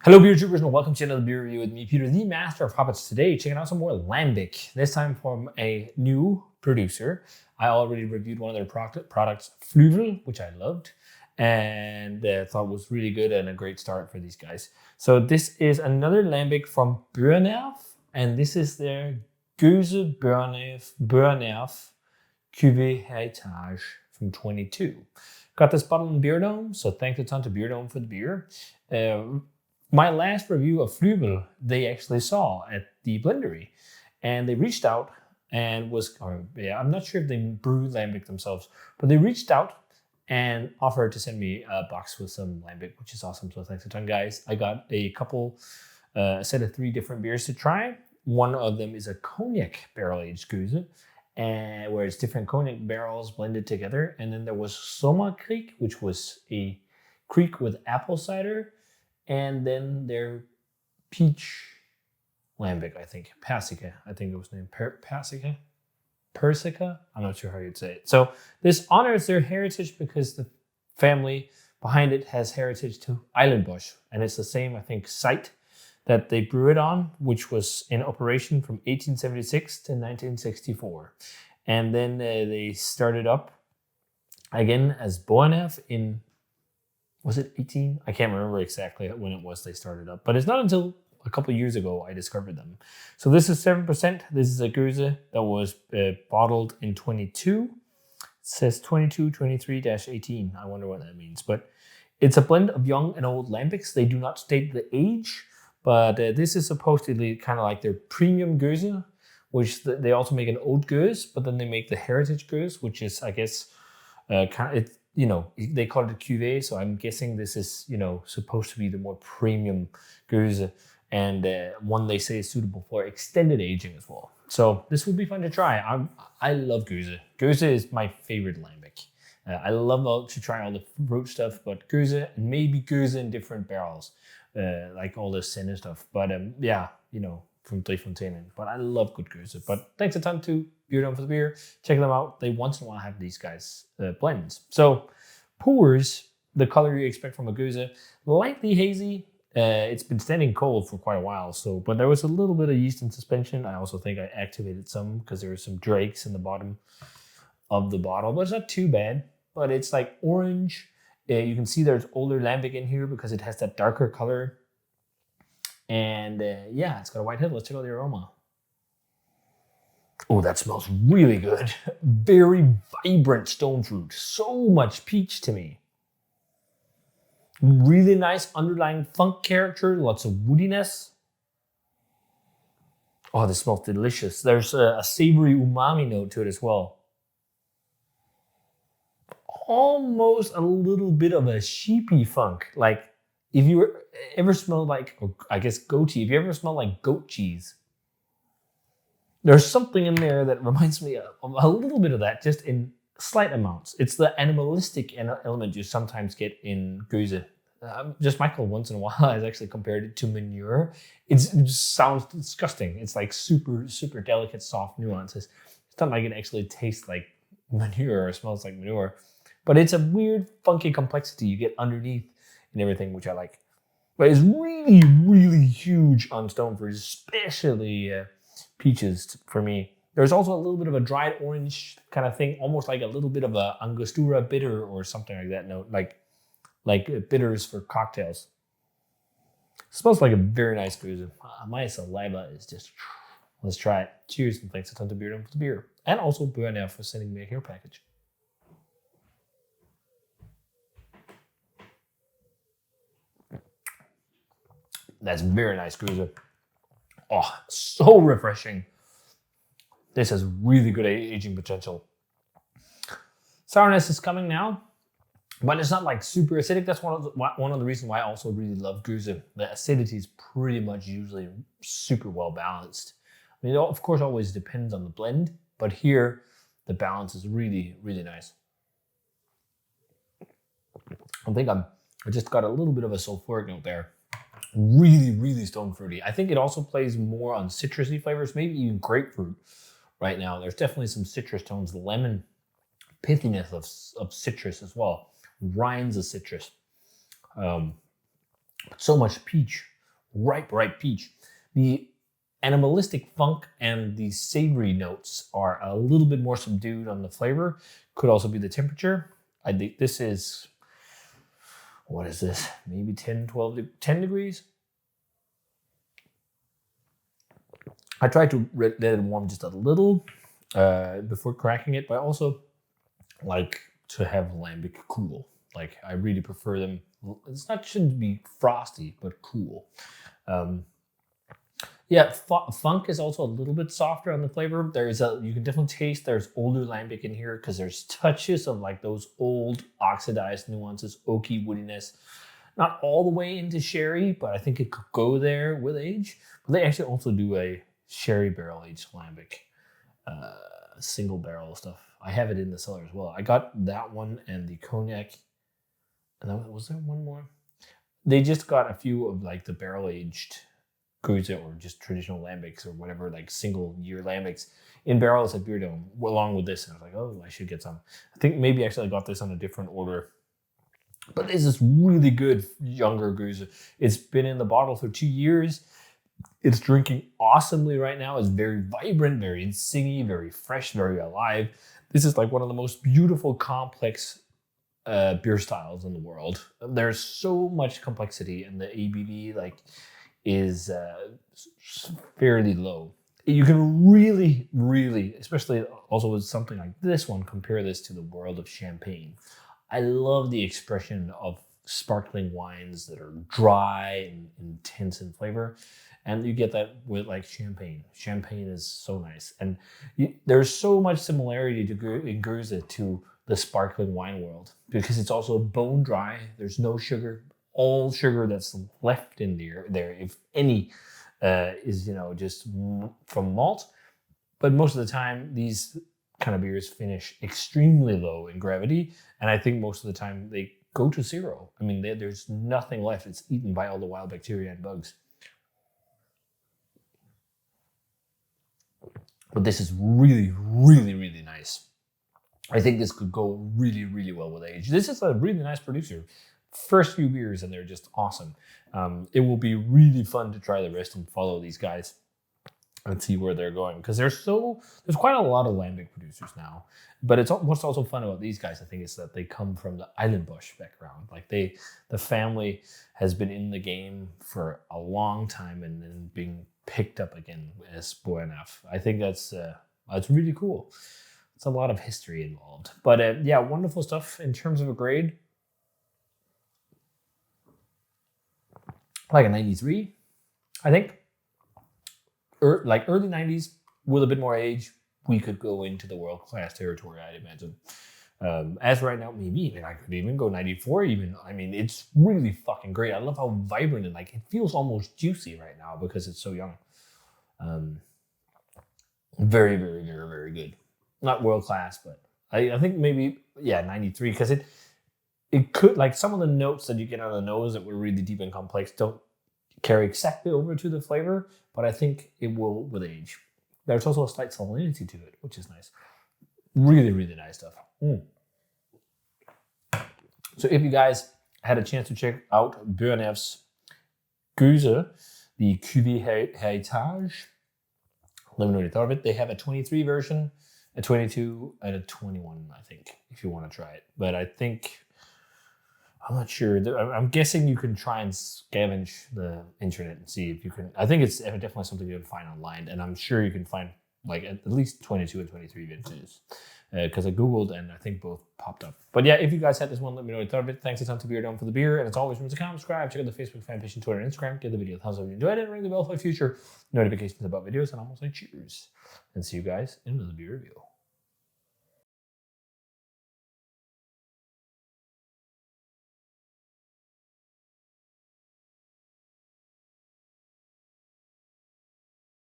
Hello beer troopers and welcome to another beer review with me, Peter, the master of hobbits. Today, checking out some more Lambic, this time from a new producer. I already reviewed one of their products, Fluvel, which I loved and thought was really good and a great start for these guys. So this is another Lambic from Boerenerf, and this is their Gueuze Boerenerf Cuvée Héritage from 22. Got this bottle in Beer Dome, so thanks a ton to Beer Dome for the beer. My last review of Fluvel, they actually saw at the Brewery, and they reached out and I'm not sure if they brewed Lambic themselves, but they reached out and offered to send me a box with some Lambic, which is awesome. So thanks a ton, guys. I got a set of 3 different beers to try. One of them is a cognac barrel-aged Geuze, and where it's different cognac barrels blended together. And then there was Soma Creek, which was a creek with apple cider. And then their peach Lambic, I think. Persica, I think it was named Persica? I'm not sure how you'd say it. So this honors their heritage because the family behind it has heritage to Eilenbosch. And it's the same, I think, site that they brew it on, which was in operation from 1876 to 1964. And then they started up again as Boerenerf in... Was it 18? I can't remember exactly when it was they started up, but it's not until a couple of years ago I discovered them. So this is 7%. This is a Geuze that was bottled in 22. It says 22, 23-18. I wonder what that means, but it's a blend of young and old Lambics. They do not state the age, but this is supposedly kind of like their premium Geuze, which they also make an old Geuze, but then they make the heritage Geuze, which is, I guess, they call it a cuvée, so I'm guessing this is, supposed to be the more premium Geuze, and one they say is suitable for extended aging as well. So this would be fun to try. I love Geuze. Geuze is my favorite Lambic. I love to try all the fruit stuff, but Geuze, and maybe Geuze in different barrels, like all the Senne stuff. But from Driefonteinen. But I love good Geuze. But thanks a ton to Beer Dome for the beer. Check them out. They once in a while have these guys blends. So pours, the color you expect from a Geuze, lightly hazy. It's been standing cold for quite a while, but there was a little bit of yeast in suspension. I also think I activated some because there were some drakes in the bottom of the bottle, but it's not too bad. But it's like orange. You can see there's older Lambic in here because it has that darker color. And it's got a white head. Let's check out the aroma. Oh, that smells really good. Very vibrant stone fruit. So much peach to me. Really nice underlying funk character. Lots of woodiness. Oh, this smells delicious. There's a savory umami note to it as well. Almost a little bit of a sheepy funk. Like if you ever smelled like, or I guess goatee, if you ever smelled like goat cheese, there's something in there that reminds me of a little bit of that, just in slight amounts. It's the animalistic element you sometimes get in Geuze. Just Michael once in a while has actually compared it to manure. It just sounds disgusting. It's like super, super delicate, soft nuances. It's not like it actually tastes like manure or smells like manure, but it's a weird, funky complexity you get underneath and everything, which I like. But it's really, really huge on stone fruit, especially peaches for me. There's also a little bit of a dried orange kind of thing, almost like a little bit of a Angostura bitter or something like that note, like bitters for cocktails. It smells like a very nice Geuze. My saliva is just... Let's try it. Cheers, and thanks a ton to Beer Dome for the beer. And also Boerenerf for sending me a care package. That's very nice Geuze. Oh, so refreshing. This has really good aging potential. Sourness is coming now, but it's not like super acidic. That's one of the reasons why I also really love Geuze. The acidity is pretty much usually super well balanced. I mean, it of course always depends on the blend, but here the balance is really, really nice. I think I just got a little bit of a sulfuric note there. Really, really stone fruity. I think it also plays more on citrusy flavors, maybe even grapefruit right now. There's definitely some citrus tones, lemon, pithiness of citrus as well, rinds of citrus. So much peach. ripe peach. The animalistic funk and the savory notes are a little bit more subdued on the flavor. Could also be the temperature. I think this is, what is this? Maybe 10 degrees. I tried to let it warm just a little before cracking it, but I also like to have Lambic cool. Like, I really prefer them. Shouldn't be frosty, but cool. Funk is also a little bit softer on the flavor. You can definitely taste there's older Lambic in here because there's touches of like those old oxidized nuances, oaky woodiness. Not all the way into sherry, but I think it could go there with age. But they actually also do a sherry barrel aged Lambic, single barrel stuff. I have it in the cellar as well. I got that one and the cognac. And was there one more? They just got a few of like the barrel aged Geuze or just traditional Lambics or whatever, like single year Lambics in barrels at Beer Dome along with this. And I was like, oh, I should get some. I think maybe actually I got this on a different order. But this is really good younger Geuze. It's been in the bottle for 2 years. It's drinking awesomely right now. It's very vibrant, very singy, very fresh, very alive. This is like one of the most beautiful, complex beer styles in the world. There's so much complexity, and the ABV is fairly low. You can really, really, especially also with something like this one, compare this to the world of champagne. I love the expression of sparkling wines that are dry and intense in flavor. And you get that with like champagne. Champagne is so nice. And there's so much similarity in Geuze to the sparkling wine world because it's also bone dry. There's no sugar. All sugar that's left in there, if any, is, just from malt. But most of the time, these kind of beers finish extremely low in gravity. And I think most of the time they go to zero. I mean, there's nothing left. It's eaten by all the wild bacteria and bugs. But this is really, really, really nice. I think this could go really, really well with age. This is a really nice producer. First few beers and they're just awesome. It will be really fun to try the rest and follow these guys and see where they're going because there's quite a lot of Lambic producers now. But what's also fun about these guys, I think, is that they come from the Eilenbosch background. Like the family has been in the game for a long time and then being picked up again as Boerenerf. I think that's really cool. It's a lot of history involved. But wonderful stuff in terms of a grade. Like a 93, I think. Like early 90s, with a bit more age, we could go into the world-class territory, I'd imagine. As right now, maybe I could even go 94 even. I mean, it's really fucking great. I love how vibrant and it feels almost juicy right now because it's so young. Very, very, very, very good. Not world-class, but I think maybe, 93, because it could, like some of the notes that you get on the nose that were really deep and complex don't carry exactly over to the flavor, but I think it will with age. There's also a slight salinity to it, which is nice. Really, really nice stuff. So if you guys had a chance to check out Boerenerf's Gueuze, the Cuvée Héritage, let me know what you thought of it. They have a 23 version, a 22, and a 21, I think, if you want to try it. But I'm not sure. I'm guessing you can try and scavenge the internet and see if you can. I think it's definitely something you can find online, and I'm sure you can find like at least 22 and 23 vintages because I googled and I think both popped up. But yeah, if you guys had this one, let me know what you thought of it. Thanks a ton to Beer Dome for the beer, and as always, remember to comment, subscribe, check out the Facebook fan page, and Twitter, and Instagram. Give the video a thumbs up if you enjoyed it, and ring the bell for future notifications about videos. And almost like cheers, and see you guys in another beer review.